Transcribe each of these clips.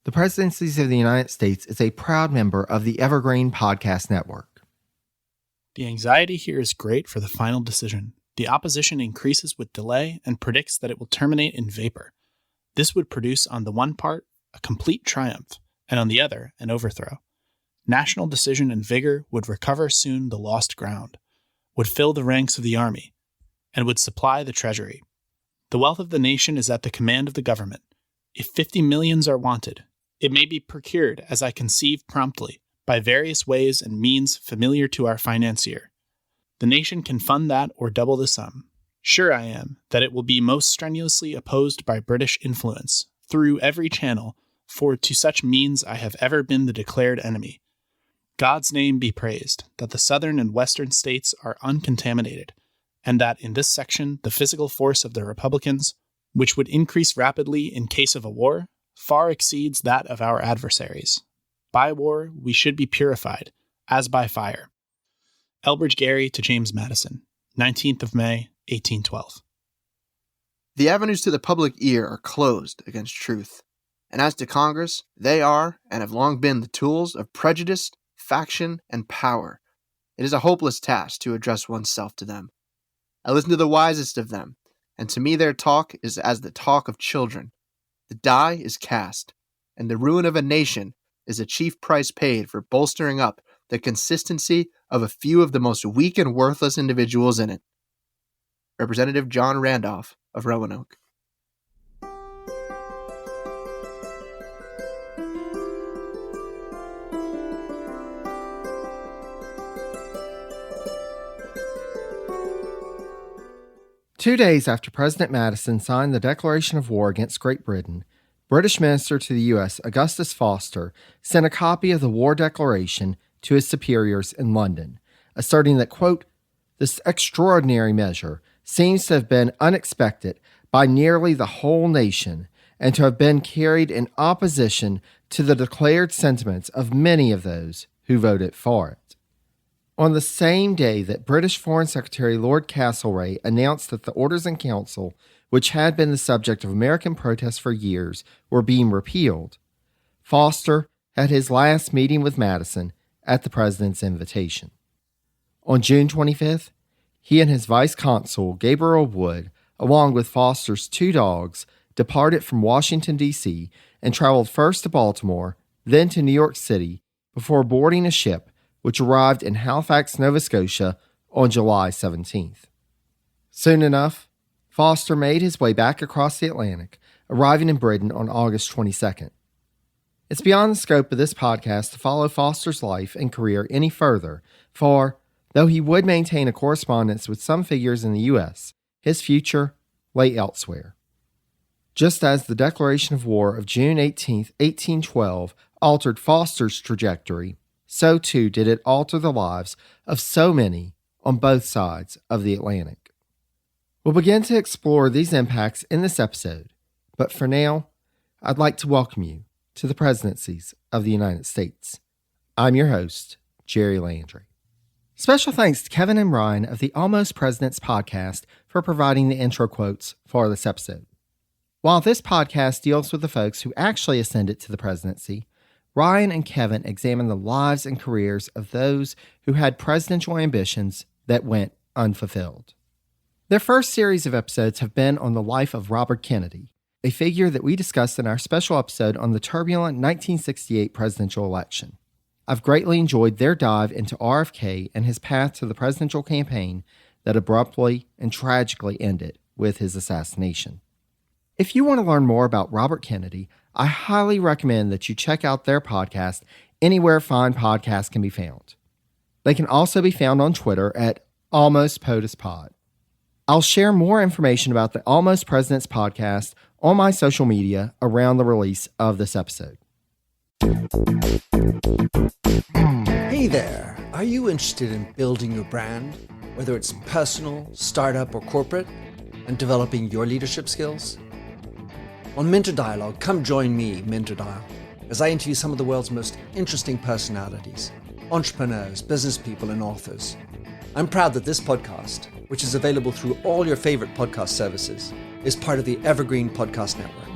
The Presidencies of the United States is a proud member of the Evergreen Podcast Network. The anxiety here is great for the final decision. The opposition increases with delay and predicts that it will terminate in vapor. This would produce on the one part a complete triumph, and on the other an overthrow. National decision and vigor would recover soon the lost ground, would fill the ranks of the army, and would supply the treasury. The wealth of the nation is at the command of the government. If 50 millions are wanted, it may be procured, as I conceive promptly, by various ways and means familiar to our financier. The nation can fund that or double the sum. Sure I am that it will be most strenuously opposed by British influence, through every channel, for to such means I have ever been the declared enemy. God's name be praised, that the southern and western states are uncontaminated, and that in this section the physical force of the Republicans, which would increase rapidly in case of a war, far exceeds that of our adversaries. By war we should be purified, as by fire. Elbridge Gerry to James Madison, 19th of May, 1812. The avenues to the public ear are closed against truth, and as to Congress, they are and have long been the tools of prejudice, faction, and power. It is a hopeless task to address oneself to them. I listen to the wisest of them, and to me their talk is as the talk of children. The die is cast, and the ruin of a nation is a chief price paid for bolstering up the consistency of a few of the most weak and worthless individuals in it. Representative John Randolph of Roanoke. Two days after President Madison signed the declaration of war against Great Britain, British Minister to the U.S. Augustus Foster sent a copy of the war declaration to his superiors in London, asserting that, quote, "This extraordinary measure seems to have been unexpected by nearly the whole nation and to have been carried in opposition to the declared sentiments of many of those who voted for it." On the same day that British Foreign Secretary Lord Castlereagh announced that the Orders in Council, which had been the subject of American protests for years, were being repealed, Foster had his last meeting with Madison at the president's invitation. On June 25th, he and his vice consul, Gabriel Wood, along with Foster's two dogs, departed from Washington, D.C., and traveled first to Baltimore, then to New York City, before boarding a ship which arrived in Halifax, Nova Scotia on July 17th. Soon enough, Foster made his way back across the Atlantic, arriving in Britain on August 22nd. It's beyond the scope of this podcast to follow Foster's life and career any further, for, though he would maintain a correspondence with some figures in the U.S., his future lay elsewhere. Just as the declaration of war of June 18, 1812, altered Foster's trajectory, so too did it alter the lives of so many on both sides of the Atlantic. We'll begin to explore these impacts in this episode, but for now, I'd like to welcome you to the Presidencies of the United States. I'm your host, Jerry Landry. Special thanks to Kevin and Ryan of the Almost Presidents podcast for providing the intro quotes for this episode. While this podcast deals with the folks who actually ascended to the presidency, Ryan and Kevin examine the lives and careers of those who had presidential ambitions that went unfulfilled. Their first series of episodes have been on the life of Robert Kennedy, a figure that we discussed in our special episode on the turbulent 1968 presidential election. I've greatly enjoyed their dive into RFK and his path to the presidential campaign that abruptly and tragically ended with his assassination. If you want to learn more about Robert Kennedy, I highly recommend that you check out their podcast anywhere fine podcasts can be found. They can also be found on Twitter at AlmostPotusPod. I'll share more information about the Almost Presidents podcast on my social media around the release of this episode. Hey there! Are you interested in building your brand, whether it's personal, startup, or corporate, and developing your leadership skills? On Mentor Dialogue, come join me, Mentor Dial, as I interview some of the world's most interesting personalities, entrepreneurs, business people, and authors. I'm proud that this podcast, which is available through all your favorite podcast services, is part of the Evergreen Podcast Network.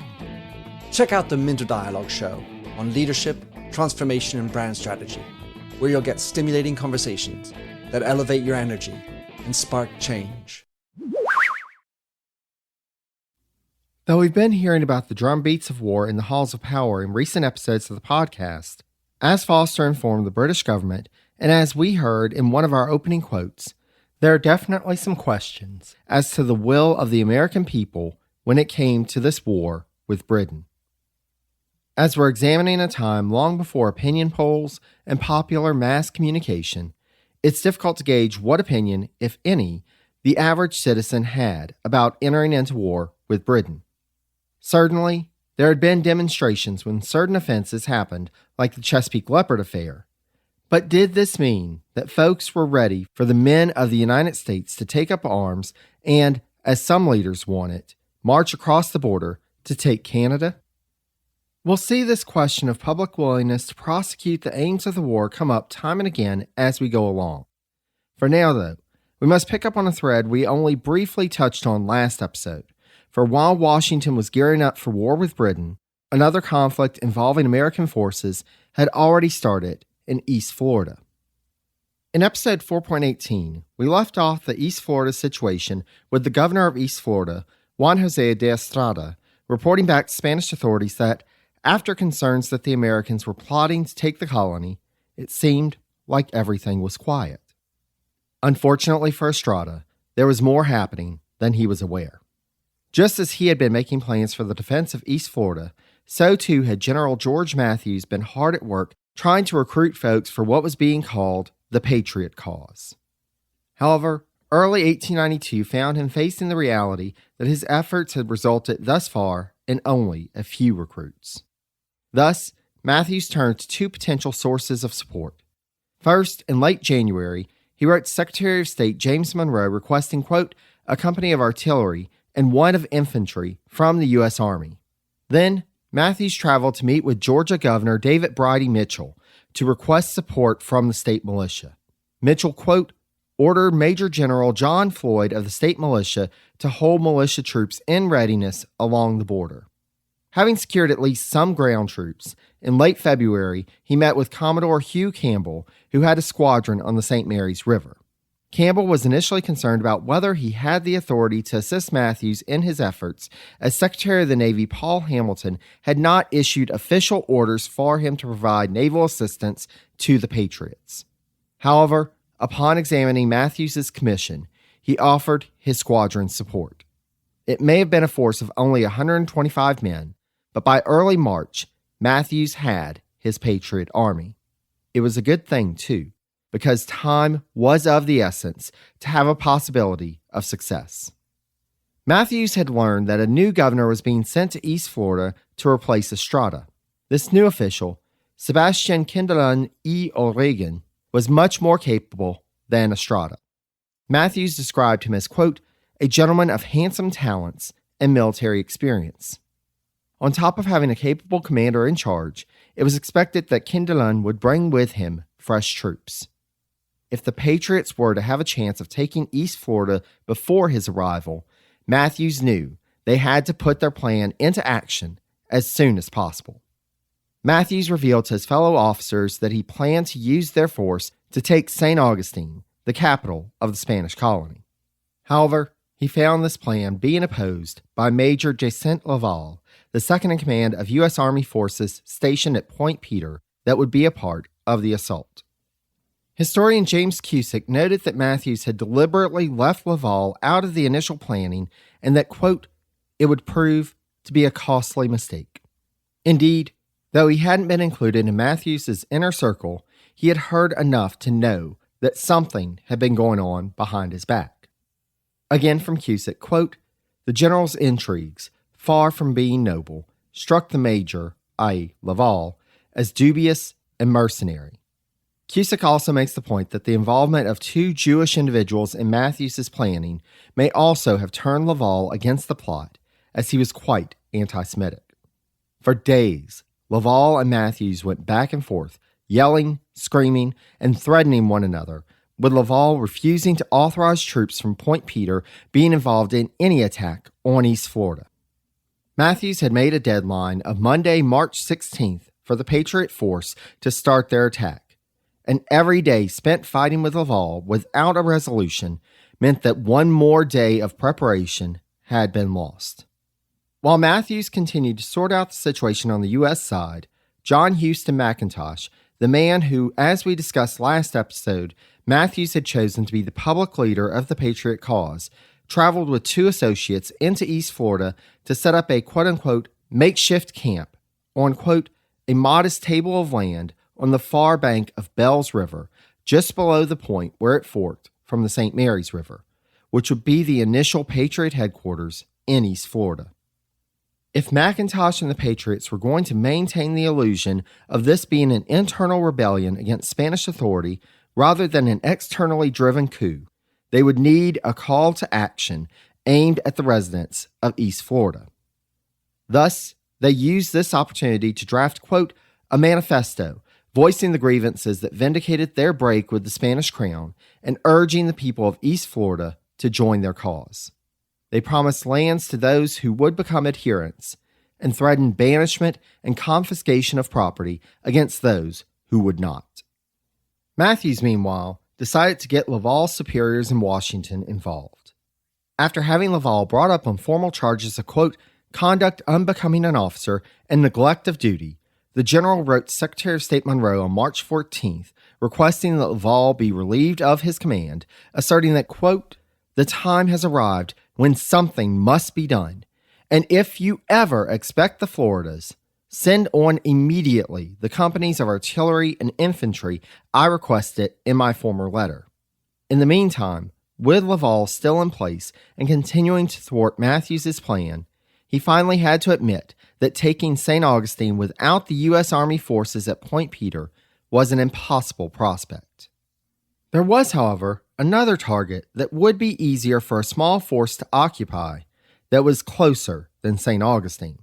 Check out the Minter Dialogue Show on leadership, transformation, and brand strategy, where you'll get stimulating conversations that elevate your energy and spark change. Though we've been hearing about the drumbeats of war in the halls of power in recent episodes of the podcast, as Foster informed the British government, and as we heard in one of our opening quotes, there are definitely some questions as to the will of the American people when it came to this war with Britain. As we're examining a time long before opinion polls and popular mass communication, it's difficult to gauge what opinion, if any, the average citizen had about entering into war with Britain. Certainly, there had been demonstrations when certain offenses happened, like the Chesapeake Leopard affair. But did this mean that folks were ready for the men of the United States to take up arms and, as some leaders want it, march across the border to take Canada? We'll see this question of public willingness to prosecute the aims of the war come up time and again as we go along. For now, though, we must pick up on a thread we only briefly touched on last episode. For while Washington was gearing up for war with Britain, another conflict involving American forces had already started in East Florida. In episode 4.18, we left off the East Florida situation with the governor of East Florida, Juan José de Estrada, reporting back to Spanish authorities that, after concerns that the Americans were plotting to take the colony, it seemed like everything was quiet. Unfortunately for Estrada, there was more happening than he was aware. Just as he had been making plans for the defense of East Florida, so too had General George Matthews been hard at work trying to recruit folks for what was being called the Patriot Cause. However, early 1892 found him facing the reality that his efforts had resulted thus far in only a few recruits. Thus, Matthews turned to two potential sources of support. First, in late January, he wrote Secretary of State James Monroe requesting, quote, a company of artillery and one of infantry from the U.S. Army. Then, Matthews traveled to meet with Georgia Governor David Bridie Mitchell to request support from the state militia. Mitchell, quote, ordered Major General John Floyd of the state militia to hold militia troops in readiness along the border. Having secured at least some ground troops, in late February, he met with Commodore Hugh Campbell, who had a squadron on the St. Mary's River. Campbell was initially concerned about whether he had the authority to assist Matthews in his efforts, as Secretary of the Navy Paul Hamilton had not issued official orders for him to provide naval assistance to the Patriots. However, upon examining Matthews' commission, he offered his squadron support. It may have been a force of only 125 men, but by early March, Matthews had his Patriot Army. It was a good thing, too, because time was of the essence to have a possibility of success. Matthews had learned that a new governor was being sent to East Florida to replace Estrada. This new official, Sebastian Kindelan y O'Regan, was much more capable than Estrada. Matthews described him as, quote, a gentleman of handsome talents and military experience. On top of having a capable commander in charge, it was expected that Kindelan would bring with him fresh troops. If the Patriots were to have a chance of taking East Florida before his arrival, Matthews knew they had to put their plan into action as soon as possible. Matthews revealed to his fellow officers that he planned to use their force to take St. Augustine, the capital of the Spanish colony. However, he found this plan being opposed by Major Jacinth Laval, the second-in-command of U.S. Army forces stationed at Point Peter that would be a part of the assault. Historian James Cusick noted that Matthews had deliberately left Laval out of the initial planning and that, quote, it would prove to be a costly mistake. Indeed, though he hadn't been included in Matthews' inner circle, he had heard enough to know that something had been going on behind his back. Again from Cusick, quote, the general's intrigues, far from being noble, struck the major, i.e. Laval, as dubious and mercenary. Cusick also makes the point that the involvement of two Jewish individuals in Matthews' planning may also have turned Laval against the plot, as he was quite anti-Semitic. For days, Laval and Matthews went back and forth, yelling, screaming, and threatening one another, with Laval refusing to authorize troops from Point Peter being involved in any attack on East Florida. Matthews had made a deadline of Monday, March 16th for the Patriot force to start their attack, and every day spent fighting with Laval without a resolution meant that one more day of preparation had been lost. While Matthews continued to sort out the situation on the U.S. side, John Houston McIntosh, the man who, as we discussed last episode, Matthews had chosen to be the public leader of the Patriot cause, traveled with 2 associates into East Florida to set up a quote-unquote makeshift camp on, quote, a modest table of land on the far bank of Bells River, just below the point where it forked from the St. Mary's River, which would be the initial Patriot headquarters in East Florida. If McIntosh and the Patriots were going to maintain the illusion of this being an internal rebellion against Spanish authority rather than an externally driven coup, they would need a call to action aimed at the residents of East Florida. Thus, they used this opportunity to draft, quote, a manifesto voicing the grievances that vindicated their break with the Spanish crown and urging the people of East Florida to join their cause. They promised lands to those who would become adherents and threatened banishment and confiscation of property against those who would not. Matthews, meanwhile, decided to get Laval's superiors in Washington involved. After having Laval brought up on formal charges of, quote, conduct unbecoming an officer and neglect of duty, the general wrote Secretary of State Monroe on March 14th, requesting that Laval be relieved of his command, asserting that, quote, the time has arrived when something must be done, and if you ever expect the Floridas, send on immediately the companies of artillery and infantry I requested in my former letter. In the meantime, with Laval still in place and continuing to thwart Matthews' plan, he finally had to admit that taking St. Augustine without the U.S. Army forces at Point Peter was an impossible prospect. There was, however, another target that would be easier for a small force to occupy that was closer than St. Augustine.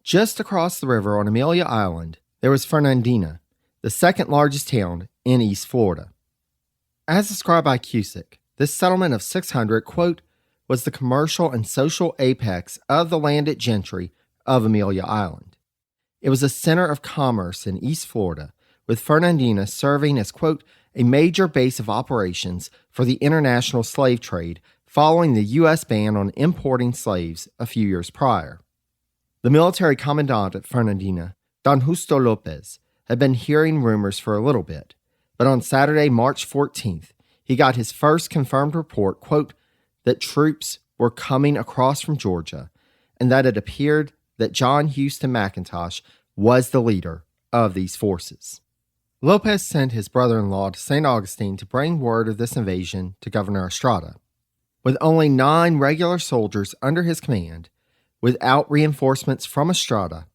Just across the river on Amelia Island, there was Fernandina, the second largest town in East Florida. As described by Cusick, this settlement of 600, quote, was the commercial and social apex of the landed gentry of Amelia Island. It was a center of commerce in East Florida, with Fernandina serving as, quote, a major base of operations for the international slave trade following the U.S. ban on importing slaves a few years prior. The military commandant at Fernandina, Don Justo Lopez, had been hearing rumors for a little bit, but on Saturday, March 14th, he got his first confirmed report, quote, that troops were coming across from Georgia, and that it appeared that John Houston McIntosh was the leader of these forces. Lopez sent his brother-in-law to St. Augustine to bring word of this invasion to Governor Estrada. With only 9 regular soldiers under his command, without reinforcements from Estrada,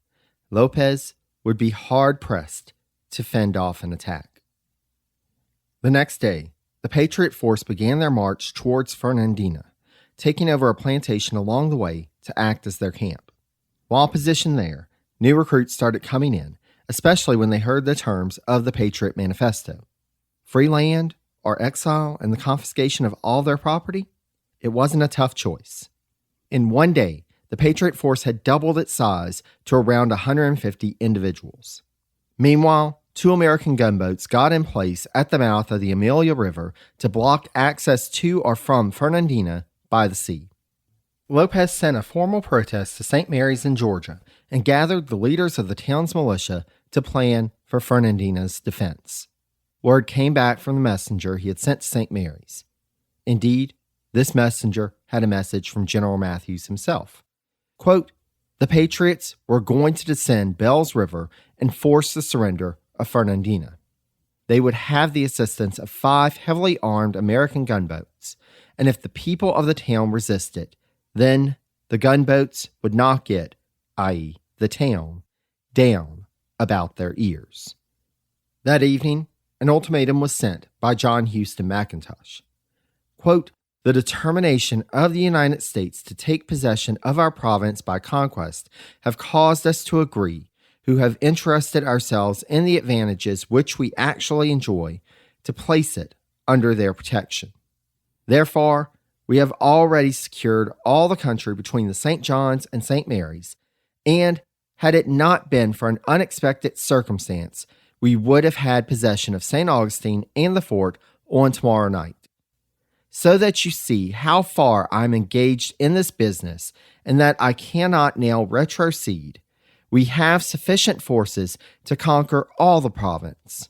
Lopez would be hard-pressed to fend off an attack. The next day, the Patriot force began their march towards Fernandina, taking over a plantation along the way to act as their camp. While positioned there, new recruits started coming in, especially when they heard the terms of the Patriot Manifesto. Free land or exile and the confiscation of all their property? It wasn't a tough choice. In one day, the Patriot force had doubled its size to around 150 individuals. Meanwhile, 2 American gunboats got in place at the mouth of the Amelia River to block access to or from Fernandina by the sea. Lopez sent a formal protest to St. Mary's in Georgia and gathered the leaders of the town's militia to plan for Fernandina's defense. Word came back from the messenger he had sent to St. Mary's. Indeed, this messenger had a message from General Matthews himself. Quote, the Patriots were going to descend Bells River and force the surrender of Fernandina. They would have the assistance of 5 heavily armed American gunboats, and if the people of the town resisted, then the gunboats would not get, i.e., the town, down about their ears. That evening, an ultimatum was sent by John Houston McIntosh. Quote, the determination of the United States to take possession of our province by conquest have caused us to agree, who have interested ourselves in the advantages which we actually enjoy, to place it under their protection. Therefore, We have already secured all the country between the St. John's and St. Mary's, and had it not been for an unexpected circumstance, we would have had possession of St. Augustine and the fort on tomorrow night. So that you see how far I'm engaged in this business and that I cannot now retrocede, we have sufficient forces to conquer all the province.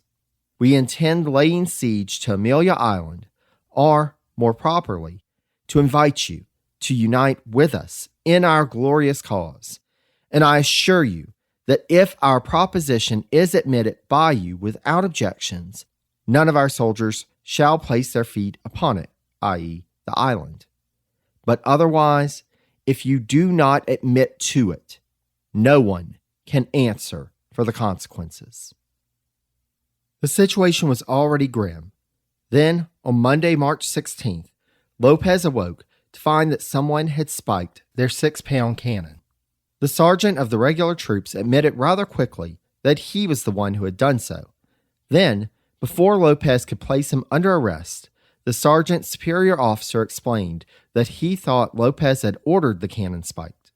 We intend laying siege to Amelia Island, or, more properly, to invite you to unite with us in our glorious cause. And I assure you that if our proposition is admitted by you without objections, none of our soldiers shall place their feet upon it, i.e., the island. But otherwise, if you do not admit to it, no one can answer for the consequences. The situation was already grim. Then, on Monday, March 16th, Lopez awoke to find that someone had spiked their 6-pound cannon. The sergeant of the regular troops admitted rather quickly that he was the one who had done so. Then, before Lopez could place him under arrest, the sergeant's superior officer explained that he thought Lopez had ordered the cannon spiked.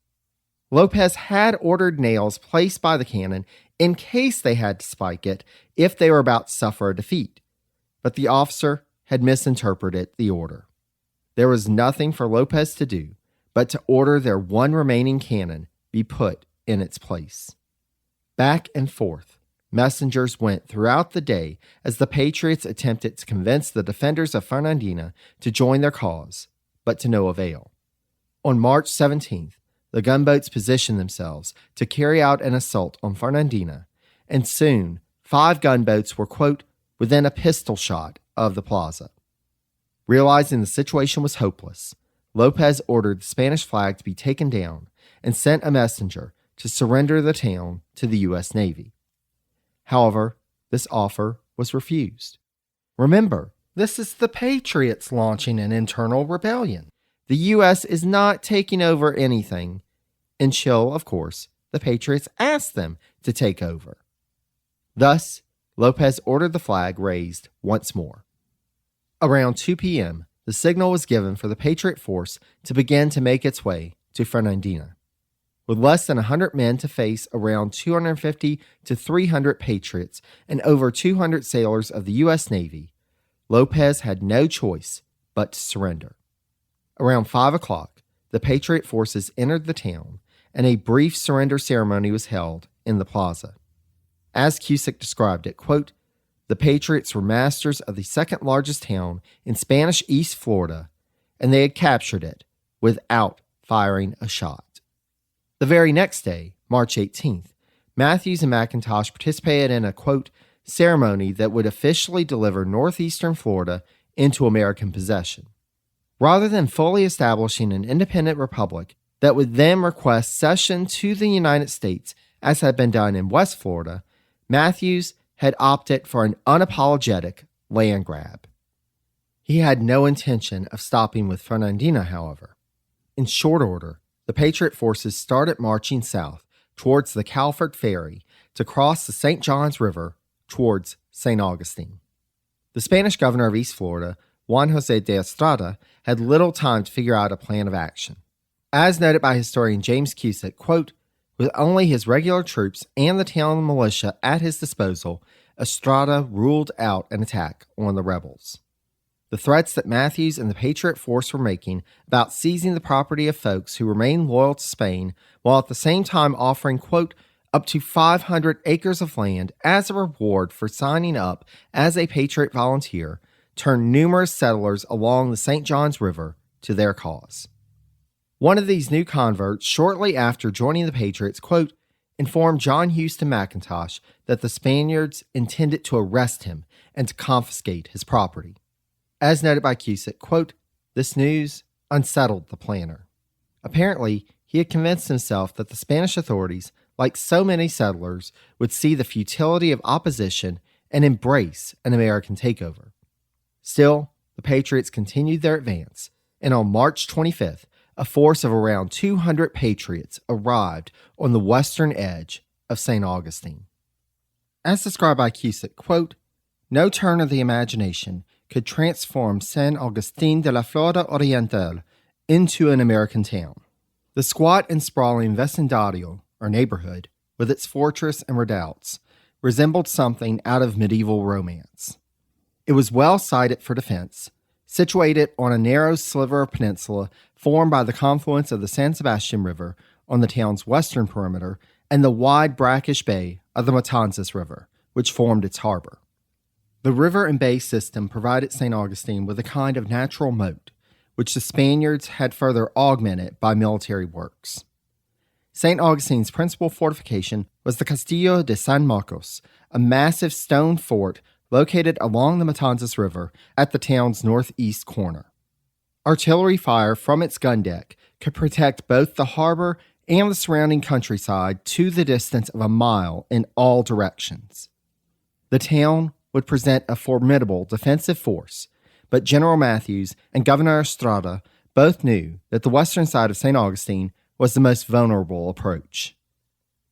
Lopez had ordered nails placed by the cannon in case they had to spike it if they were about to suffer a defeat, but the officer had misinterpreted the order. There was nothing for Lopez to do but to order their one remaining cannon be put in its place. Back and forth, messengers went throughout the day as the Patriots attempted to convince the defenders of Fernandina to join their cause, but to no avail. On March 17th, the gunboats positioned themselves to carry out an assault on Fernandina, and soon 5 gunboats were, quote, within a pistol shot of the plaza. Realizing the situation was hopeless, Lopez ordered the Spanish flag to be taken down and sent a messenger to surrender the town to the U.S. Navy. However, this offer was refused. Remember, this is the Patriots launching an internal rebellion. The U.S. is not taking over anything until, of course, the Patriots ask them to take over. Thus, Lopez ordered the flag raised once more. Around 2 p.m., the signal was given for the Patriot force to begin to make its way to Fernandina. With less than 100 men to face around 250 to 300 Patriots and over 200 sailors of the U.S. Navy, Lopez had no choice but to surrender. Around 5 o'clock, the Patriot forces entered the town, and a brief surrender ceremony was held in the plaza. As Cusick described it, quote, the Patriots were masters of the second largest town in Spanish East Florida, and they had captured it without firing a shot. The very next day, March 18th, Matthews and McIntosh participated in a, quote, ceremony that would officially deliver northeastern Florida into American possession. Rather than fully establishing an independent republic that would then request cession to the United States, as had been done in West Florida, Matthews had opted for an unapologetic land grab. He had no intention of stopping with Fernandina, however. In short order, the Patriot forces started marching south towards the Calford Ferry to cross the St. Johns River towards St. Augustine. The Spanish governor of East Florida, Juan José de Estrada, had little time to figure out a plan of action. As noted by historian James Cusick, quote, with only his regular troops and the town militia at his disposal, Estrada ruled out an attack on the rebels. The threats that Matthews and the Patriot force were making about seizing the property of folks who remained loyal to Spain, while at the same time offering, quote, up to 500 acres of land as a reward for signing up as a Patriot volunteer, turned numerous settlers along the St. Johns River to their cause. One of these new converts, shortly after joining the Patriots, quote, informed John Houston McIntosh that the Spaniards intended to arrest him and to confiscate his property. As noted by Cusick, quote, this news unsettled the planner. Apparently, he had convinced himself that the Spanish authorities, like so many settlers, would see the futility of opposition and embrace an American takeover. Still, the Patriots continued their advance, and on March 25th, a force of around 200 Patriots arrived on the western edge of St. Augustine. As described by Cusick, quote, no turn of the imagination could transform San Agustin de la Florida Oriental into an American town. The squat and sprawling vecindario, or neighborhood, with its fortress and redoubts, resembled something out of medieval romance. It was well sited for defense, situated on a narrow sliver of peninsula formed by the confluence of the San Sebastian River on the town's western perimeter and the wide brackish bay of the Matanzas River, which formed its harbor. The river and bay system provided St. Augustine with a kind of natural moat, which the Spaniards had further augmented by military works. St. Augustine's principal fortification was the Castillo de San Marcos, a massive stone fort located along the Matanzas River at the town's northeast corner. Artillery fire from its gun deck could protect both the harbor and the surrounding countryside to the distance of a mile in all directions. The town would present a formidable defensive force, but General Matthews and Governor Estrada both knew that the western side of St. Augustine was the most vulnerable approach.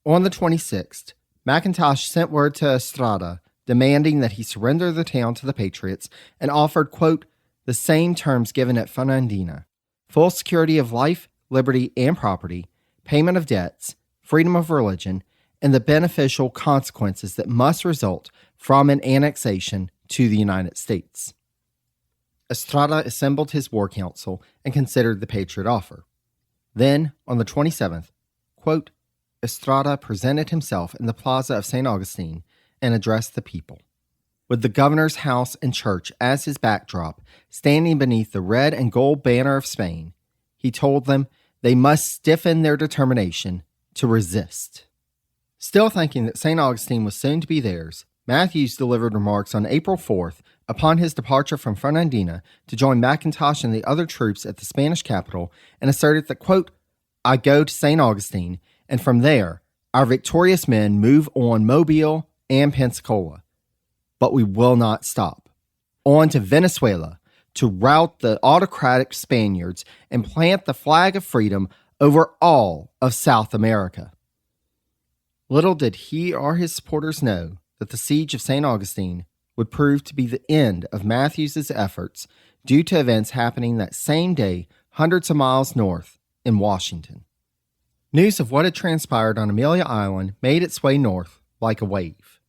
On the 26th, McIntosh sent word to Estrada demanding that he surrender the town to the Patriots and offered, quote, the same terms given at Fernandina: full security of life, liberty, and property, payment of debts, freedom of religion, and the beneficial consequences that must result from an annexation to the United States. Estrada assembled his war council and considered the Patriot offer. Then, on the 27th, quote, Estrada presented himself in the plaza of St. Augustine and addressed the people. With the governor's house and church as his backdrop, standing beneath the red and gold banner of Spain, he told them they must stiffen their determination to resist. Still thinking that St. Augustine was soon to be theirs, Matthews delivered remarks on April 4th upon his departure from Fernandina to join McIntosh and the other troops at the Spanish capital and asserted that, quote, I go to St. Augustine, and from there, our victorious men move on Mobile and Pensacola. But we will not stop. On to Venezuela to rout the autocratic Spaniards and plant the flag of freedom over all of South America. Little did he or his supporters know that the siege of St. Augustine would prove to be the end of Matthews's efforts due to events happening that same day hundreds of miles north in Washington. News of what had transpired on Amelia Island made its way north like a wave.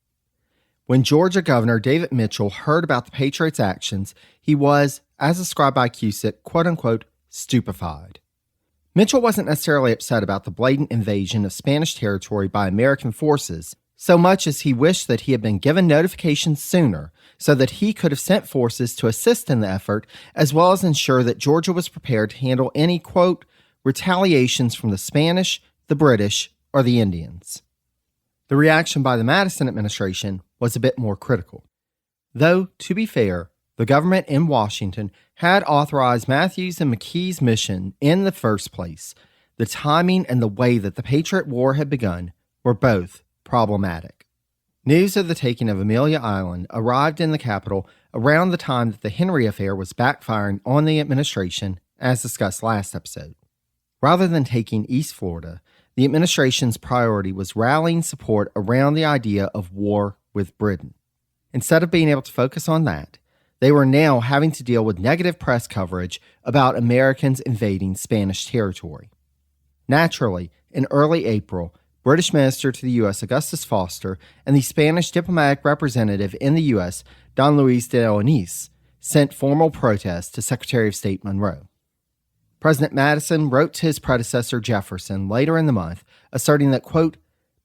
When Georgia Governor David Mitchell heard about the Patriots' actions, he was, as described by Cusick, quote-unquote, stupefied. Mitchell wasn't necessarily upset about the blatant invasion of Spanish territory by American forces, so much as he wished that he had been given notification sooner so that he could have sent forces to assist in the effort, as well as ensure that Georgia was prepared to handle any, quote, retaliations from the Spanish, the British, or the Indians. The reaction by the Madison administration was a bit more critical. Though, to be fair, the government in Washington had authorized Matthews and McKee's mission in the first place, the timing and the way that the Patriot War had begun were both problematic. News of the taking of Amelia Island arrived in the capital around the time that the Henry affair was backfiring on the administration, as discussed last episode. Rather than taking East Florida, the administration's priority was rallying support around the idea of war with Britain. Instead of being able to focus on that, they were now having to deal with negative press coverage about Americans invading Spanish territory. Naturally, in early April, British Minister to the U.S. Augustus Foster and the Spanish diplomatic representative in the U.S., Don Luis de Onís, sent formal protests to Secretary of State Monroe. President Madison wrote to his predecessor Jefferson later in the month, asserting that, quote,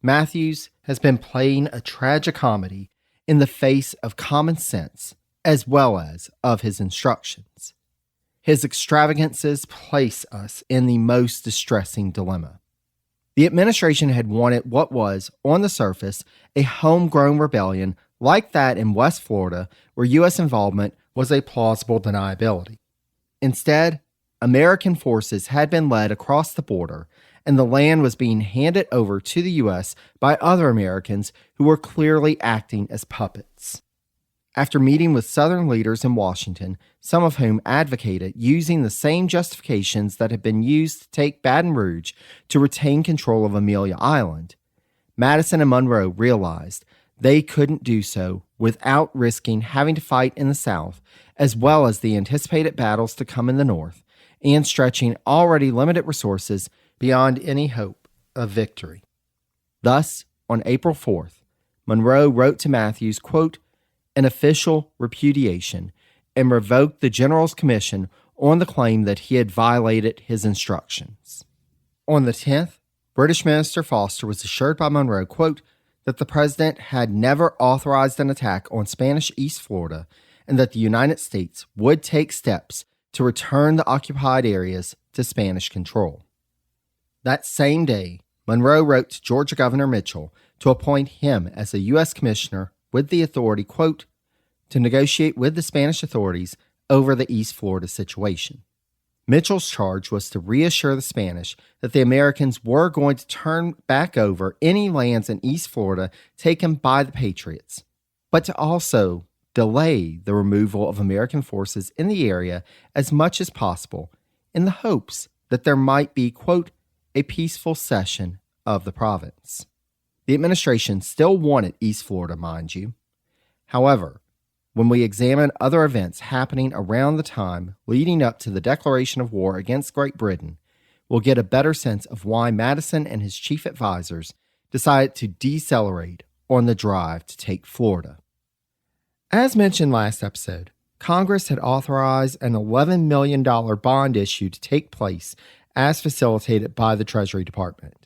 Matthews has been playing a tragicomedy in the face of common sense as well as of his instructions. His extravagances place us in the most distressing dilemma. The administration had wanted what was, on the surface, a homegrown rebellion like that in West Florida, where U.S. involvement was a plausible deniability. Instead, American forces had been led across the border, and the land was being handed over to the U.S. by other Americans who were clearly acting as puppets. After meeting with Southern leaders in Washington, some of whom advocated using the same justifications that had been used to take Baton Rouge to retain control of Amelia Island, Madison and Monroe realized they couldn't do so without risking having to fight in the South, as well as the anticipated battles to come in the North, and stretching already limited resources beyond any hope of victory. Thus, on April 4th, Monroe wrote to Matthews, quote, an official repudiation, and revoked the general's commission on the claim that he had violated his instructions. On the 10th, British Minister Foster was assured by Monroe, quote, that the president had never authorized an attack on Spanish East Florida and that the United States would take steps to return the occupied areas to Spanish control. That same day, Monroe wrote to Georgia Governor Mitchell to appoint him as a U.S. commissioner with the authority, quote, to negotiate with the Spanish authorities over the East Florida situation. Mitchell's charge was to reassure the Spanish that the Americans were going to turn back over any lands in East Florida taken by the Patriots, but to also delay the removal of American forces in the area as much as possible in the hopes that there might be, quote, a peaceful cession of the province. The administration still wanted East Florida, mind you. However, when we examine other events happening around the time leading up to the declaration of war against Great Britain, we'll get a better sense of why Madison and his chief advisors decided to decelerate on the drive to take Florida. As mentioned last episode, Congress had authorized an $11 million bond issue to take place as facilitated by the Treasury Department.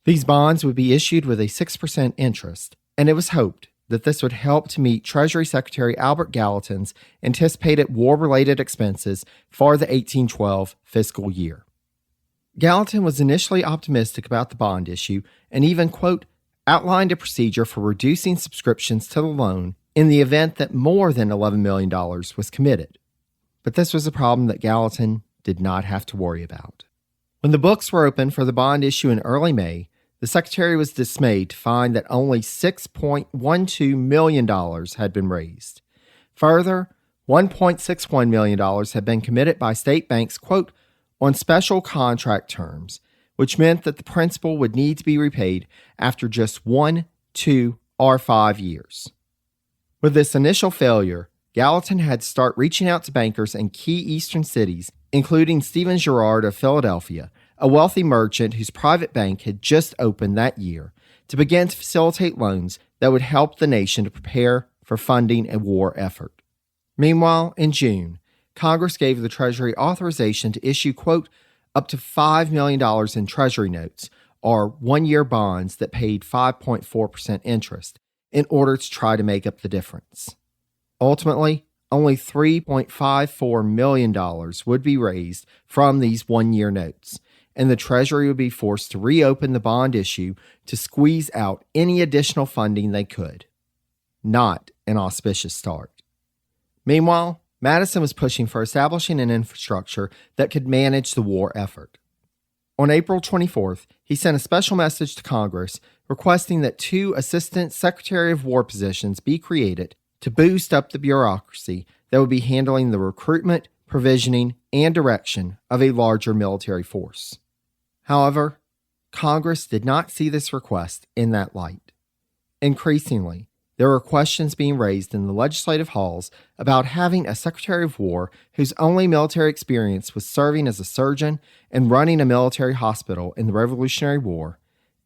These bonds would be issued with a 6% interest, and it was hoped that this would help to meet Treasury Secretary Albert Gallatin's anticipated war-related expenses for the 1812 fiscal year. Gallatin was initially optimistic about the bond issue and even, quote, outlined a procedure for reducing subscriptions to the loan in the event that more than $11 million was committed. But this was a problem that Gallatin did not have to worry about. When the books were opened for the bond issue in early May, the Secretary was dismayed to find that only $6.12 million had been raised. Further, $1.61 million had been committed by state banks, quote, on special contract terms, which meant that the principal would need to be repaid after just 1, 2, or 5 years. With this initial failure, Gallatin had to start reaching out to bankers in key eastern cities, including Stephen Girard of Philadelphia, a wealthy merchant whose private bank had just opened that year, to begin to facilitate loans that would help the nation to prepare for funding a war effort. Meanwhile, in June, Congress gave the Treasury authorization to issue, quote, up to $5 million in Treasury notes, or one-year bonds that paid 5.4% interest, in order to try to make up the difference. Ultimately, only $3.54 million would be raised from these one-year notes, and the Treasury would be forced to reopen the bond issue to squeeze out any additional funding they could. Not an auspicious start. Meanwhile, Madison was pushing for establishing an infrastructure that could manage the war effort. On April 24th, he sent a special message to Congress requesting that 2 Assistant Secretary of War positions be created to boost up the bureaucracy that would be handling the recruitment, provisioning, and direction of a larger military force. However, Congress did not see this request in that light. Increasingly, there were questions being raised in the legislative halls about having a Secretary of War whose only military experience was serving as a surgeon and running a military hospital in the Revolutionary War,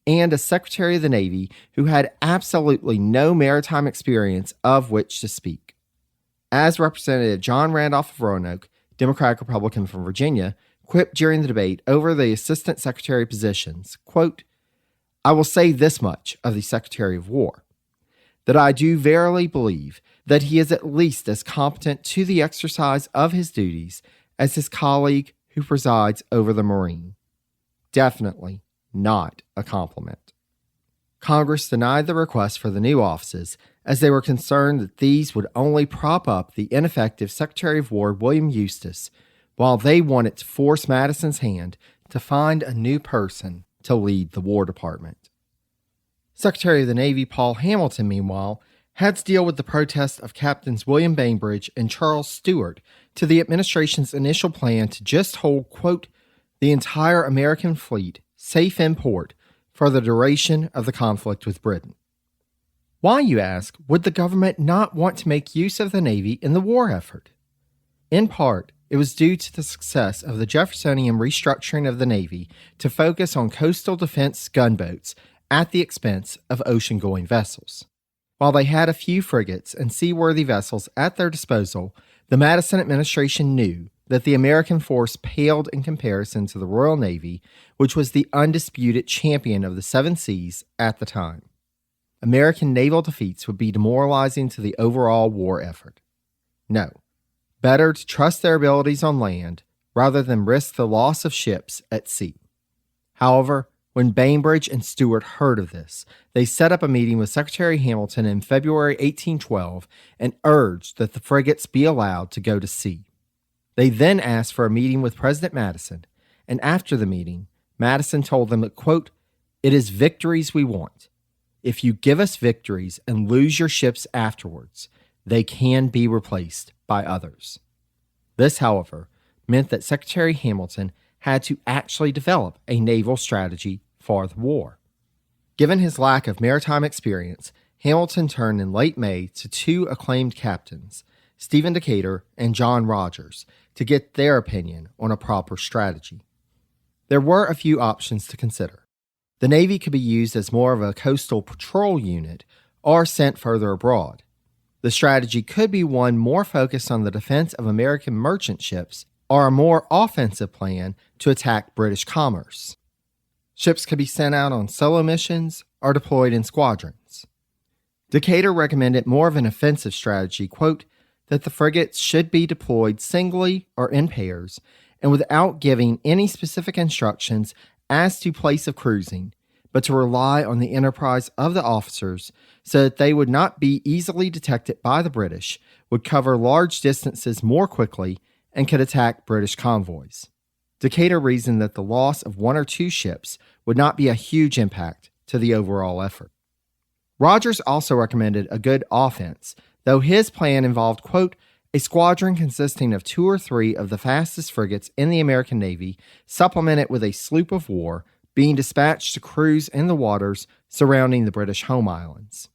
and a Secretary of the Navy who had absolutely no maritime experience of which to speak. As Representative John Randolph of Roanoke, Democratic Republican from Virginia, quipped during the debate over the Assistant Secretary positions, quote, I will say this much of the Secretary of War, that I do verily believe that he is at least as competent to the exercise of his duties as his colleague who presides over the Marine. Definitely not a compliment. Congress denied the request for the new offices as they were concerned that these would only prop up the ineffective Secretary of War William Eustis, while they wanted to force Madison's hand to find a new person to lead the War Department. Secretary of the Navy Paul Hamilton, meanwhile, had to deal with the protest of Captains William Bainbridge and Charles Stewart to the administration's initial plan to just hold, quote, the entire American fleet safe in port for the duration of the conflict with Britain. Why, you ask, would the government not want to make use of the Navy in the war effort? In part, it was due to the success of the Jeffersonian restructuring of the Navy to focus on coastal defense gunboats at the expense of ocean-going vessels. While they had a few frigates and seaworthy vessels at their disposal, the Madison administration knew that the American force paled in comparison to the Royal Navy, which was the undisputed champion of the seven seas at the time. American naval defeats would be demoralizing to the overall war effort. No, better to trust their abilities on land rather than risk the loss of ships at sea. However, when Bainbridge and Stuart heard of this, they set up a meeting with Secretary Hamilton in February 1812 and urged that the frigates be allowed to go to sea. They then asked for a meeting with President Madison, and after the meeting, Madison told them that, quote, "It is victories we want. If you give us victories and lose your ships afterwards, they can be replaced by others." This, however, meant that Secretary Hamilton had to actually develop a naval strategy for the war. Given his lack of maritime experience, Hamilton turned in late May to two acclaimed captains, Stephen Decatur and John Rodgers, to get their opinion on a proper strategy. There were a few options to consider. The Navy could be used as more of a coastal patrol unit or sent further abroad. The strategy could be one more focused on the defense of American merchant ships or a more offensive plan to attack British commerce. Ships could be sent out on solo missions or deployed in squadrons. Decatur recommended more of an offensive strategy, quote, that the frigates should be deployed singly or in pairs and without giving any specific instructions as to place of cruising, but to rely on the enterprise of the officers so that they would not be easily detected by the British, would cover large distances more quickly, and could attack British convoys. Decatur reasoned that the loss of one or two ships would not be a huge impact to the overall effort. Rodgers also recommended a good offense, though his plan involved, quote, a squadron consisting of 2 or 3 of the fastest frigates in the American Navy, supplemented with a sloop of war, being dispatched to cruise in the waters surrounding the British home islands.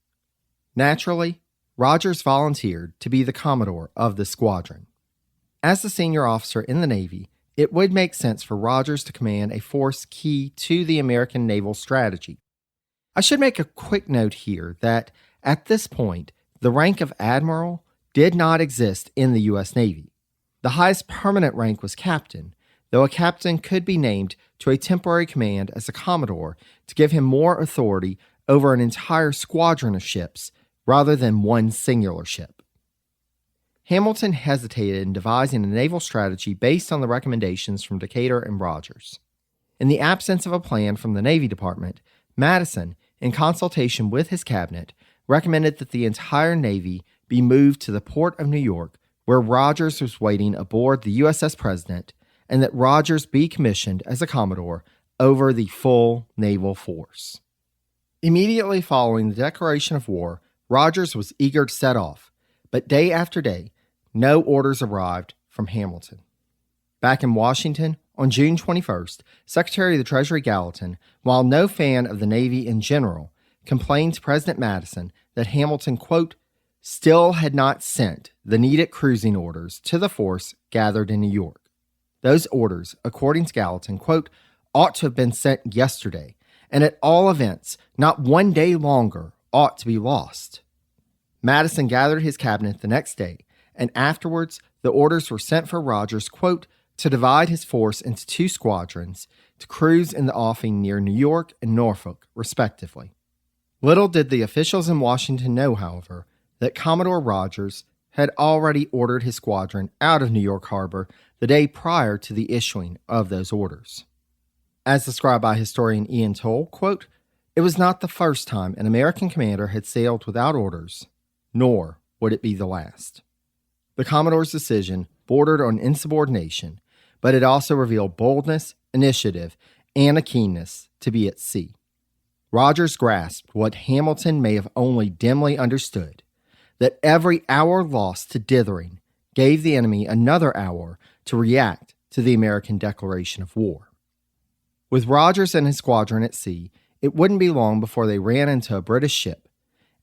Naturally, Rodgers volunteered to be the commodore of the squadron. As the senior officer in the Navy, it would make sense for Rodgers to command a force key to the American naval strategy. I should make a quick note here that, at this point, the rank of admiral did not exist in the U.S. Navy. The highest permanent rank was captain, though a captain could be named to a temporary command as a commodore to give him more authority over an entire squadron of ships rather than one singular ship. Hamilton hesitated in devising a naval strategy based on the recommendations from Decatur and Rodgers. In the absence of a plan from the Navy Department, Madison, in consultation with his cabinet, recommended that the entire Navy be moved to the port of New York, where Rodgers was waiting aboard the USS President, and that Rodgers be commissioned as a commodore over the full naval force. Immediately following the declaration of war, Rodgers was eager to set off, but day after day, no orders arrived from Hamilton. Back in Washington, on June 21st, Secretary of the Treasury Gallatin, while no fan of the Navy in general, complained to President Madison that Hamilton, quote, still had not sent the needed cruising orders to the force gathered in New York. Those orders, according to Gallatin, quote, ought to have been sent yesterday, and at all events, not one day longer ought to be lost. Madison gathered his cabinet the next day, and afterwards the orders were sent for Rodgers, quote, to divide his force into 2 squadrons to cruise in the offing near New York and Norfolk, respectively. Little did the officials in Washington know, however, that Commodore Rodgers had already ordered his squadron out of New York Harbor the day prior to the issuing of those orders. As described by historian Ian Toll, quote, it was not the first time an American commander had sailed without orders, nor would it be the last. The Commodore's decision bordered on insubordination, but it also revealed boldness, initiative, and a keenness to be at sea. Rodgers grasped what Hamilton may have only dimly understood, that every hour lost to dithering gave the enemy another hour to react to the American declaration of war. With Rodgers and his squadron at sea, it wouldn't be long before they ran into a British ship,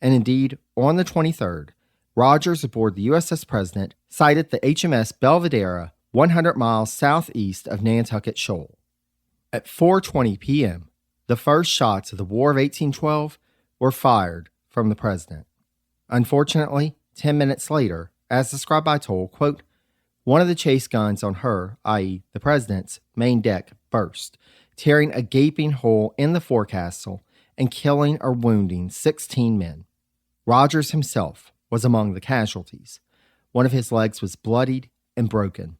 and indeed, on the 23rd, Rogers aboard the USS President sighted the HMS Belvidera 100 miles southeast of Nantucket Shoal. At 4:20 p.m., the first shots of the War of 1812 were fired from the President. Unfortunately, 10 minutes later, as described by Toll, quote, one of the chase guns on her, i.e. the President's, main deck burst, tearing a gaping hole in the forecastle and killing or wounding 16 men. Rogers himself was among the casualties. One of his legs was bloodied and broken.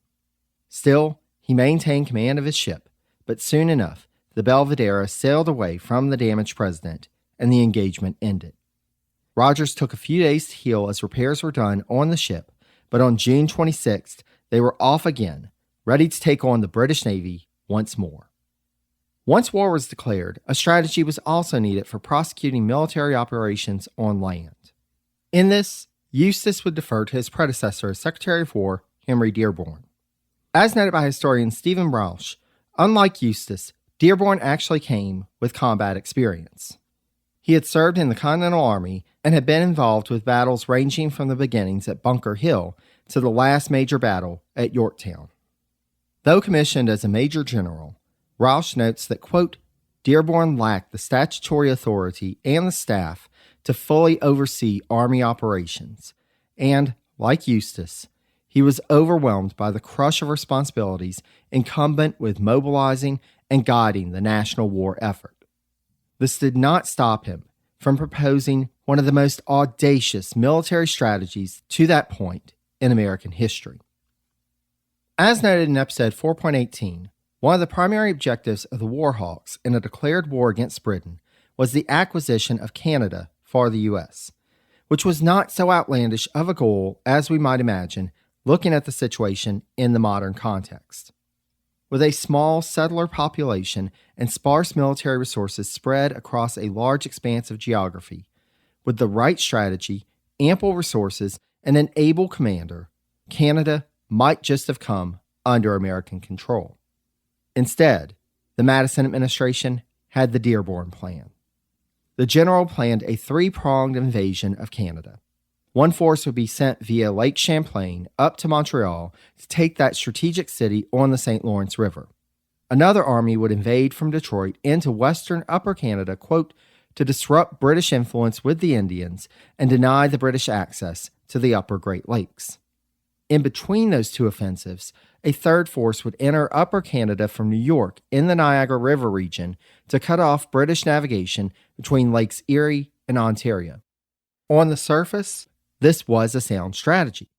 Still, he maintained command of his ship, but soon enough, the Belvidera sailed away from the damaged President, and the engagement ended. Rogers took a few days to heal as repairs were done on the ship, but on June 26th, they were off again, ready to take on the British Navy once more. Once war was declared, a strategy was also needed for prosecuting military operations on land. In this, Eustis would defer to his predecessor as Secretary of War, Henry Dearborn. As noted by historian Stephen Rausch, unlike Eustis, Dearborn actually came with combat experience. He had served in the Continental Army and had been involved with battles ranging from the beginnings at Bunker Hill to the last major battle at Yorktown. Though commissioned as a major general, Rausch notes that, quote, Dearborn lacked the statutory authority and the staff to fully oversee Army operations, and, like Eustis, he was overwhelmed by the crush of responsibilities incumbent with mobilizing and guiding the national war effort. This did not stop him from proposing one of the most audacious military strategies to that point in American history. As noted in episode 4.18, one of the primary objectives of the Warhawks in a declared war against Britain was the acquisition of Canada for the U.S., which was not so outlandish of a goal as we might imagine looking at the situation in the modern context. With a small settler population and sparse military resources spread across a large expanse of geography, with the right strategy, ample resources, and an able commander, Canada might just have come under American control. Instead, the Madison administration had the Dearborn Plan. The general planned a three-pronged invasion of Canada. One force would be sent via Lake Champlain up to Montreal to take that strategic city on the St. Lawrence River. Another army would invade from Detroit into western Upper Canada, quote, to disrupt British influence with the Indians and deny the British access to the upper Great Lakes. In between those two offensives, a third force would enter Upper Canada from New York in the Niagara River region to cut off British navigation between Lakes Erie and Ontario. On the surface, this was a sound strategy.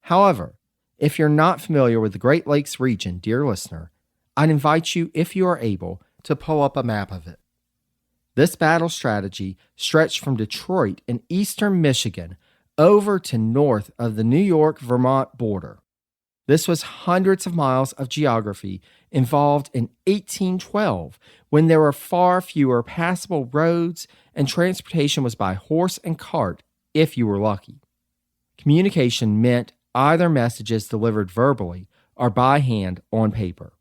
However, if you're not familiar with the Great Lakes region, dear listener, I'd invite you, if you are able, to pull up a map of it. This battle strategy stretched from Detroit in eastern Michigan over to north of the New York-Vermont border. This was hundreds of miles of geography involved in 1812, when there were far fewer passable roads and transportation was by horse and cart if you were lucky. Communication meant either messages delivered verbally or by hand on paper.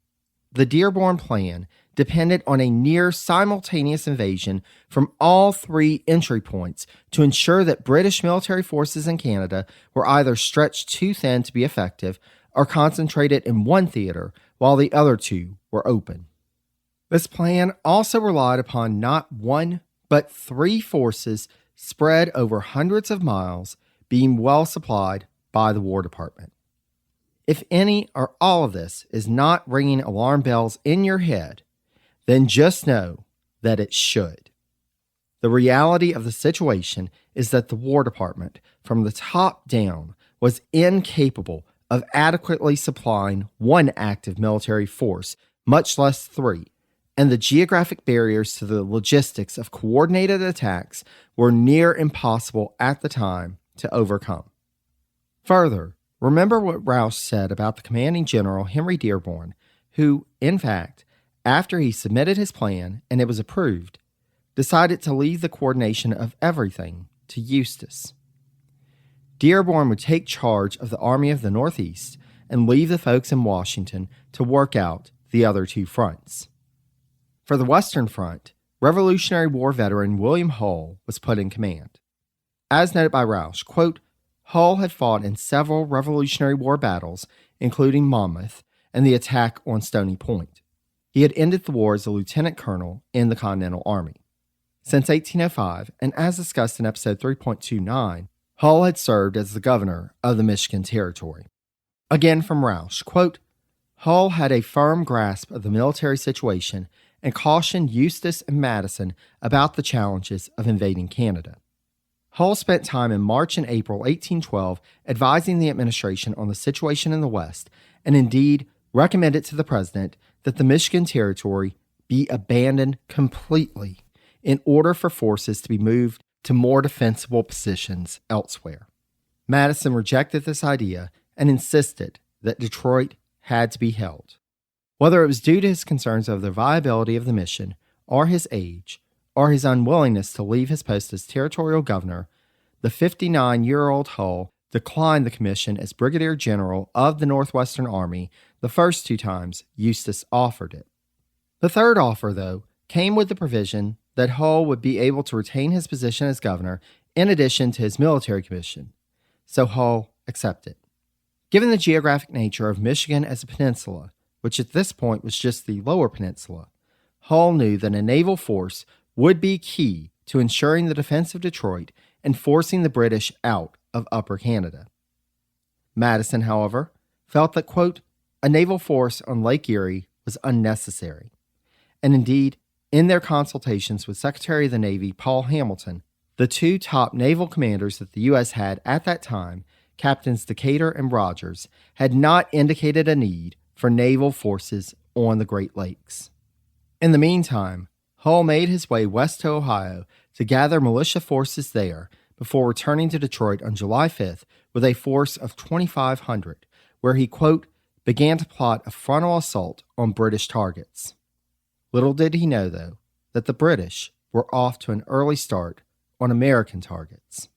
The Dearborn Plan depended on a near simultaneous invasion from all three entry points to ensure that British military forces in Canada were either stretched too thin to be effective or concentrated in one theater while the other two were open. This plan also relied upon not one, but three forces spread over hundreds of miles being well supplied by the War Department. If any or all of this is not ringing alarm bells in your head, then just know that it should. The reality of the situation is that the War Department, from the top down, was incapable of adequately supplying one active military force, much less three, and the geographic barriers to the logistics of coordinated attacks were near impossible at the time to overcome. Further, remember what Rausch said about the commanding general Henry Dearborn, who, in fact, after he submitted his plan and it was approved, decided to leave the coordination of everything to Eustis. Dearborn would take charge of the Army of the Northeast and leave the folks in Washington to work out the other two fronts. For the Western Front, Revolutionary War veteran William Hull was put in command. As noted by Roush, quote, Hull had fought in several Revolutionary War battles, including Monmouth and the attack on Stony Point. He had ended the war as a lieutenant colonel in the Continental Army. Since 1805, and as discussed in episode 3.29, Hull had served as the governor of the Michigan Territory. Again from Roush, quote, Hull had a firm grasp of the military situation and cautioned Eustis and Madison about the challenges of invading Canada. Hull spent time in March and April 1812 advising the administration on the situation in the West, and indeed recommended to the president that the Michigan Territory be abandoned completely in order for forces to be moved to more defensible positions elsewhere. Madison rejected this idea and insisted that Detroit had to be held. Whether it was due to his concerns over the viability of the mission, or his age, or his unwillingness to leave his post as territorial governor, the 59-year-old Hull declined the commission as Brigadier General of the Northwestern Army the first two times Eustis offered it. The third offer, though, came with the provision that Hull would be able to retain his position as governor in addition to his military commission, so Hull accepted. Given the geographic nature of Michigan as a peninsula, which at this point was just the lower peninsula, Hull knew that a naval force would be key to ensuring the defense of Detroit and forcing the British out of Upper Canada. Madison, however, felt that, quote, a naval force on Lake Erie was unnecessary. And indeed, in their consultations with Secretary of the Navy Paul Hamilton, the two top naval commanders that the U.S. had at that time, Captains Decatur and Rogers, had not indicated a need for naval forces on the Great Lakes. In the meantime, Hull made his way west to Ohio to gather militia forces there before returning to Detroit on July 5th with a force of 2,500, where he, quote, began to plot a frontal assault on British targets. Little did he know, though, that the British were off to an early start on American targets.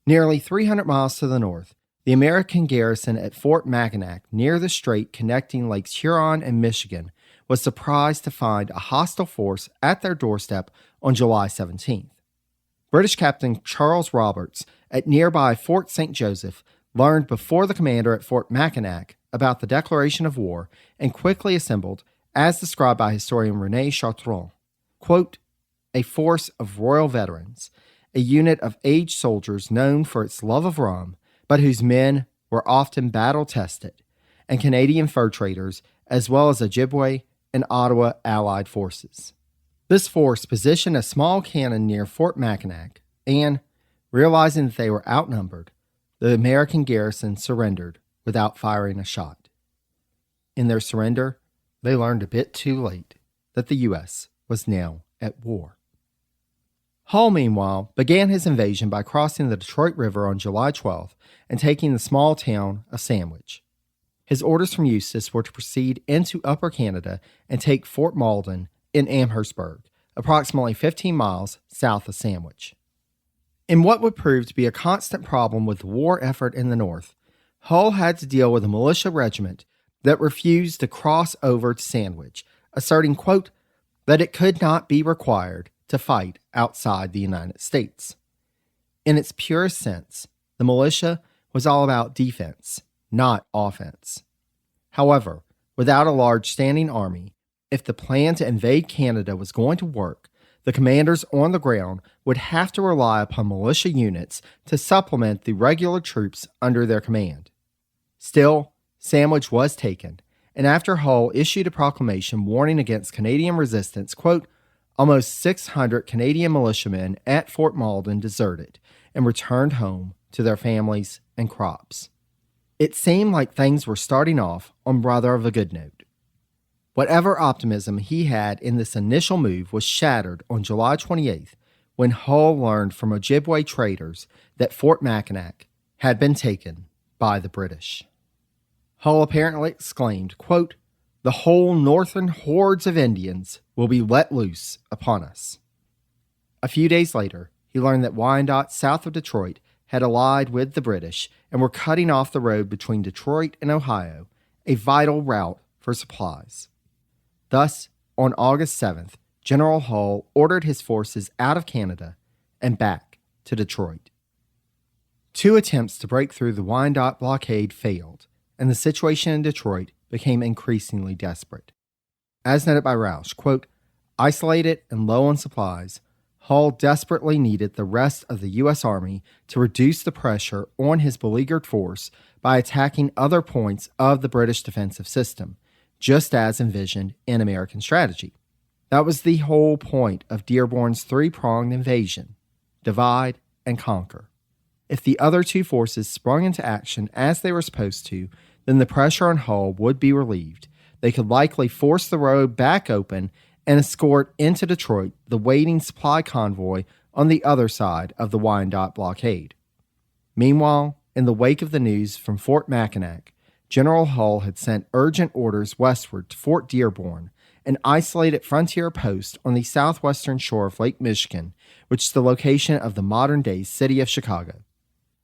Nearly 300 miles to the north, the American garrison at Fort Mackinac, near the strait connecting Lakes Huron and Michigan, was surprised to find a hostile force at their doorstep on July 17th. British Captain Charles Roberts at nearby Fort St. Joseph learned before the commander at Fort Mackinac about the declaration of war and quickly assembled, as described by historian René Chartrand, quote, a force of royal veterans, a unit of aged soldiers known for its love of rum, but whose men were often battle-tested, and Canadian fur traders, as well as Ojibwe and Ottawa allied forces. This force positioned a small cannon near Fort Mackinac, and, realizing that they were outnumbered, the American garrison surrendered without firing a shot. In their surrender, they learned a bit too late that the U.S. was now at war. Hull, meanwhile, began his invasion by crossing the Detroit River on July 12th and taking the small town of Sandwich. His orders from Eustis were to proceed into Upper Canada and take Fort Malden in Amherstburg, approximately 15 miles south of Sandwich. In what would prove to be a constant problem with the war effort in the north, Hull had to deal with a militia regiment that refused to cross over to Sandwich, asserting, quote, that it could not be required to fight outside the United States. In its purest sense, the militia was all about defense, not offense. However, without a large standing army, if the plan to invade Canada was going to work, the commanders on the ground would have to rely upon militia units to supplement the regular troops under their command. Still, Sandwich was taken, and after Hull issued a proclamation warning against Canadian resistance, quote, almost 600 Canadian militiamen at Fort Malden deserted and returned home to their families and crops. It seemed like things were starting off on rather of a good note. Whatever optimism he had in this initial move was shattered on July 28th when Hull learned from Ojibwe traders that Fort Mackinac had been taken by the British. Hull apparently exclaimed, quote, the whole northern hordes of Indians will be let loose upon us. A few days later, he learned that Wyandotte, south of Detroit, had allied with the British and were cutting off the road between Detroit and Ohio, a vital route for supplies. Thus, on August 7th, General Hull ordered his forces out of Canada and back to Detroit. 2 attempts to break through the Wyandotte blockade failed, and the situation in Detroit became increasingly desperate. As noted by Rausch, quote, isolated and low on supplies, Hull desperately needed the rest of the U.S. Army to reduce the pressure on his beleaguered force by attacking other points of the British defensive system, just as envisioned in American strategy. That was the whole point of Dearborn's 3-pronged invasion: divide and conquer. If the other 2 forces sprung into action as they were supposed to, then the pressure on Hull would be relieved. They could likely force the road back open and escort into Detroit the waiting supply convoy on the other side of the Wyandotte blockade. Meanwhile, in the wake of the news from Fort Mackinac, General Hull had sent urgent orders westward to Fort Dearborn, an isolated frontier post on the southwestern shore of Lake Michigan, which is the location of the modern-day city of Chicago.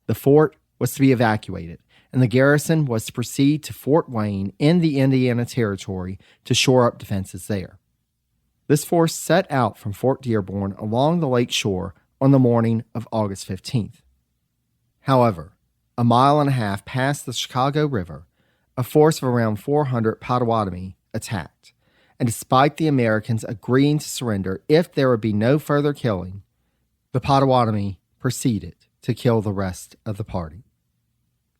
The fort was to be evacuated, and the garrison was to proceed to Fort Wayne in the Indiana Territory to shore up defenses there. This force set out from Fort Dearborn along the lake shore on the morning of August 15th. However, a mile and a half past the Chicago River, a force of around 400 Potawatomi attacked, and despite the Americans agreeing to surrender if there would be no further killing, the Potawatomi proceeded to kill the rest of the party.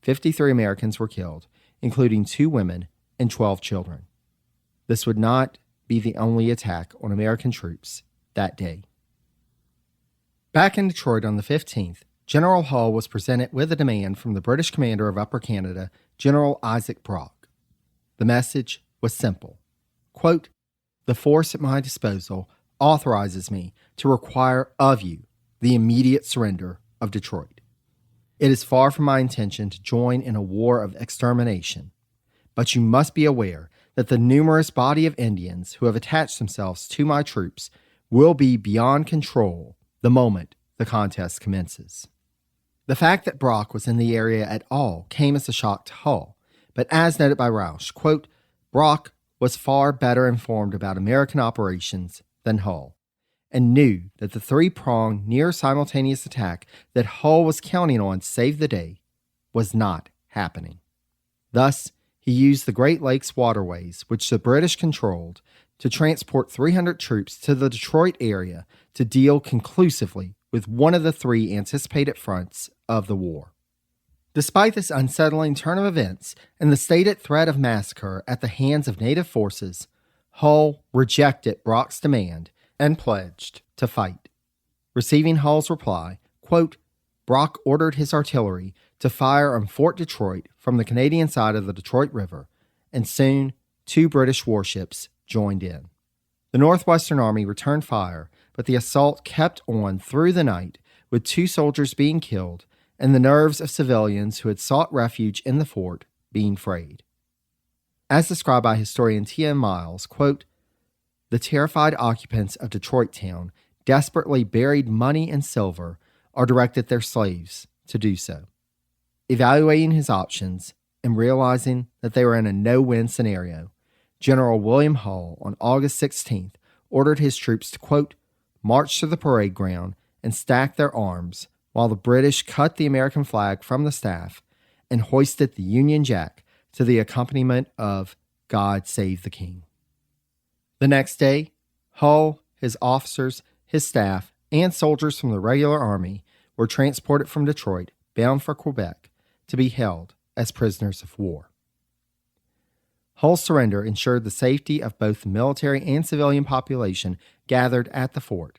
53 Americans were killed, including 2 women and 12 children. This would not be the only attack on American troops that day. Back in Detroit on the 15th, General Hull was presented with a demand from the British commander of Upper Canada, General Isaac Brock. The message was simple. Quote, the force at my disposal authorizes me to require of you the immediate surrender of Detroit. It is far from my intention to join in a war of extermination, but you must be aware that the numerous body of Indians who have attached themselves to my troops will be beyond control the moment the contest commences. The fact that Brock was in the area at all came as a shock to Hull, but as noted by Rausch, quote, Brock was far better informed about American operations than Hull, and knew that the 3-pronged near-simultaneous attack that Hull was counting on to save the day was not happening. Thus, he used the Great Lakes waterways, which the British controlled, to transport 300 troops to the Detroit area to deal conclusively with one of the 3 anticipated fronts of the war. Despite this unsettling turn of events and the stated threat of massacre at the hands of native forces, Hull rejected Brock's demand and pledged to fight. Receiving Hull's reply, quote, Brock ordered his artillery to fire on Fort Detroit from the Canadian side of the Detroit River, and soon 2 British warships joined in. The Northwestern Army returned fire, but the assault kept on through the night, with 2 soldiers being killed and the nerves of civilians who had sought refuge in the fort being frayed. As described by historian T.M. Miles, quote, the terrified occupants of Detroit town desperately buried money and silver or directed their slaves to do so. Evaluating his options and realizing that they were in a no-win scenario, General William Hull on August 16th ordered his troops to, quote, march to the parade ground and stack their arms while the British cut the American flag from the staff and hoisted the Union Jack to the accompaniment of God Save the King. The next day, Hull, his officers, his staff, and soldiers from the regular army were transported from Detroit, bound for Quebec, to be held as prisoners of war. Hull's surrender ensured the safety of both the military and civilian population gathered at the fort,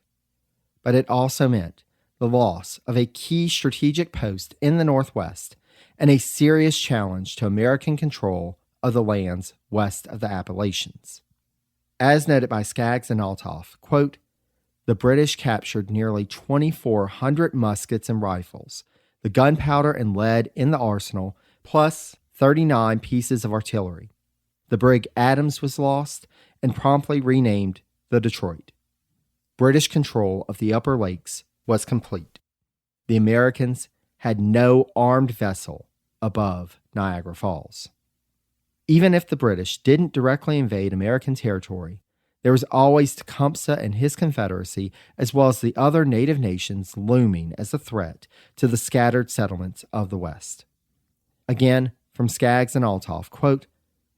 but it also meant the loss of a key strategic post in the Northwest and a serious challenge to American control of the lands west of the Appalachians. As noted by Skaggs and Althoff, quote, the British captured nearly 2,400 muskets and rifles, the gunpowder and lead in the arsenal, plus 39 pieces of artillery. The brig Adams was lost and promptly renamed the Detroit. British control of the Upper Lakes was complete. The Americans had no armed vessel above Niagara Falls. Even if the British didn't directly invade American territory, There was always Tecumseh and his confederacy, as well as the other native nations looming as a threat to the scattered settlements of the West. Again, from Skaggs and Althoff, quote,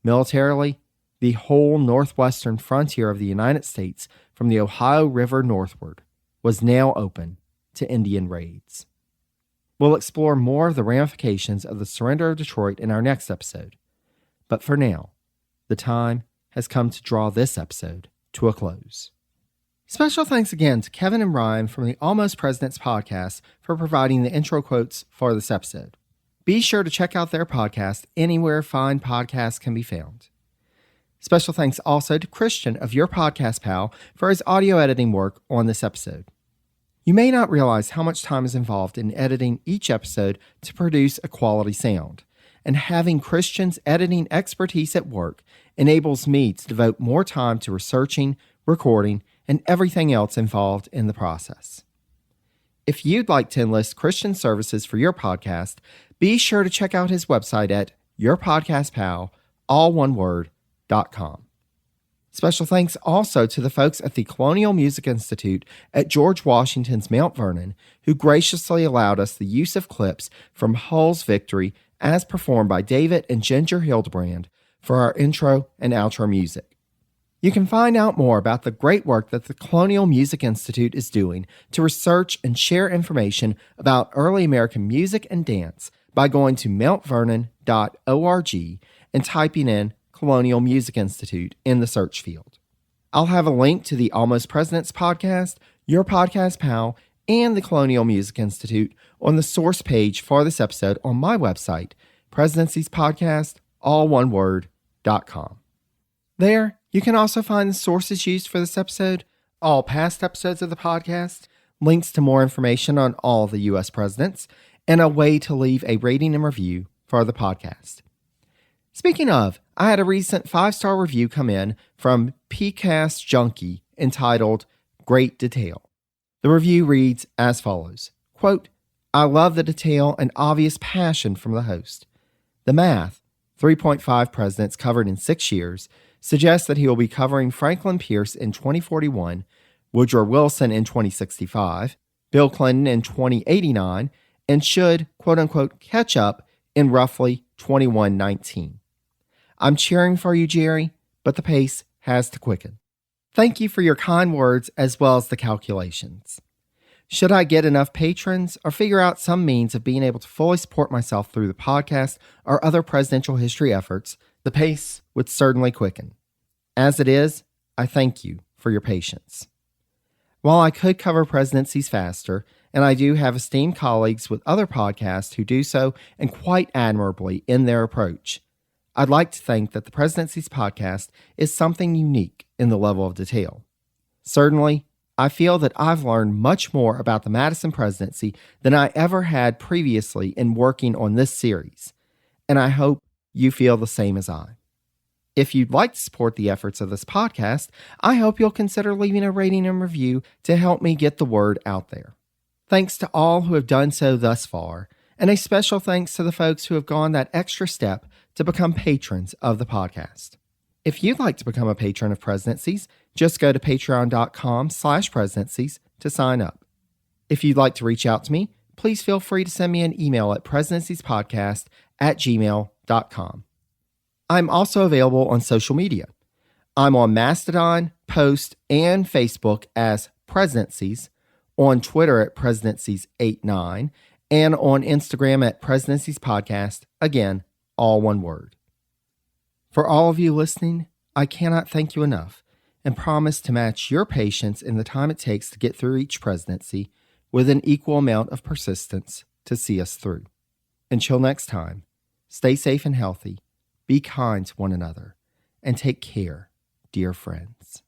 militarily, the whole northwestern frontier of the United States from the Ohio River northward was now open to Indian raids. We'll explore more of the ramifications of the surrender of Detroit in our next episode. But for now, the time has come to draw this episode to a close. Special thanks again to Kevin and Ryan from the Almost Presidents podcast for providing the intro quotes for this episode. Be sure to check out their podcast anywhere fine podcasts can be found. Special thanks also to Christian of Your Podcast Pal for his audio editing work on this episode. You may not realize how much time is involved in editing each episode to produce a quality sound, and having Christian's editing expertise at work enables me to devote more time to researching, recording, and everything else involved in the process. If you'd like to enlist Christian services for your podcast, be sure to check out his website at yourpodcastpal, all one word, .com. Special thanks also to the folks at the Colonial Music Institute at George Washington's Mount Vernon, who graciously allowed us the use of clips from Hull's Victory as performed by David and Ginger Hildebrand for our intro and outro music. You can find out more about the great work that the Colonial Music Institute is doing to research and share information about early American music and dance by going to mountvernon.org and typing in Colonial Music Institute in the search field. I'll have a link to the Almost Presidents podcast, Your Podcast Pal, and the Colonial Music Institute on the source page for this episode on my website, presidentiespodcast, all one word, .com. There, you can also find the sources used for this episode, all past episodes of the podcast, links to more information on all the U.S. presidents, and a way to leave a rating and review for the podcast. Speaking of, I had a recent 5-star review come in from PCast Junkie entitled Great Detail. The review reads as follows, quote, I love the detail and obvious passion from the host. The math, 3.5 presidents covered in 6 years, suggests that he will be covering Franklin Pierce in 2041, Woodrow Wilson in 2065, Bill Clinton in 2089, and should, quote-unquote, catch up in roughly 2119. I'm cheering for you, Jerry, but the pace has to quicken. Thank you for your kind words as well as the calculations. Should I get enough patrons or figure out some means of being able to fully support myself through the podcast or other presidential history efforts, the pace would certainly quicken. As it is, I thank you for your patience. While I could cover presidencies faster, and I do have esteemed colleagues with other podcasts who do so and quite admirably in their approach, I'd like to think that the Presidencies podcast is something unique in the level of detail. Certainly, I feel that I've learned much more about the Madison presidency than I ever had previously in working on this series, and I hope you feel the same as I. If you'd like to support the efforts of this podcast, I hope you'll consider leaving a rating and review to help me get the word out there. Thanks to all who have done so thus far, and a special thanks to the folks who have gone that extra step to become patrons of the podcast. If you'd like to become a patron of Presidencies, just go to patreon.com/presidencies to sign up. If you'd like to reach out to me, please feel free to send me an email at presidenciespodcast@gmail.com. I'm also available on social media. I'm on Mastodon, Post, and Facebook as Presidencies, on Twitter at Presidencies89, and on Instagram at Presidencies Podcast, again, all one word. For all of you listening, I cannot thank you enough and promise to match your patience in the time it takes to get through each presidency with an equal amount of persistence to see us through. Until next time, stay safe and healthy, be kind to one another, and take care, dear friends.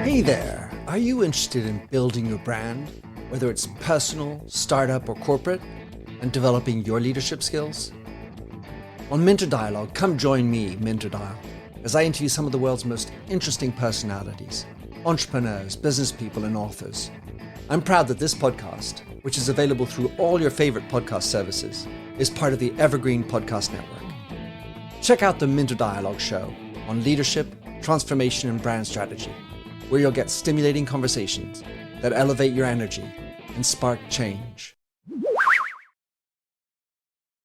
Hey there! Are you interested in building your brand, whether it's personal, startup, or corporate, and developing your leadership skills? On Mentor Dialogue, come join me, Mentor Dial, as I interview some of the world's most interesting personalities, entrepreneurs, business people, and authors. I'm proud that this podcast, which is available through all your favorite podcast services, is part of the Evergreen Podcast Network. Check out the Mentor Dialogue show on leadership, transformation, and brand strategy, where you'll get stimulating conversations that elevate your energy and spark change.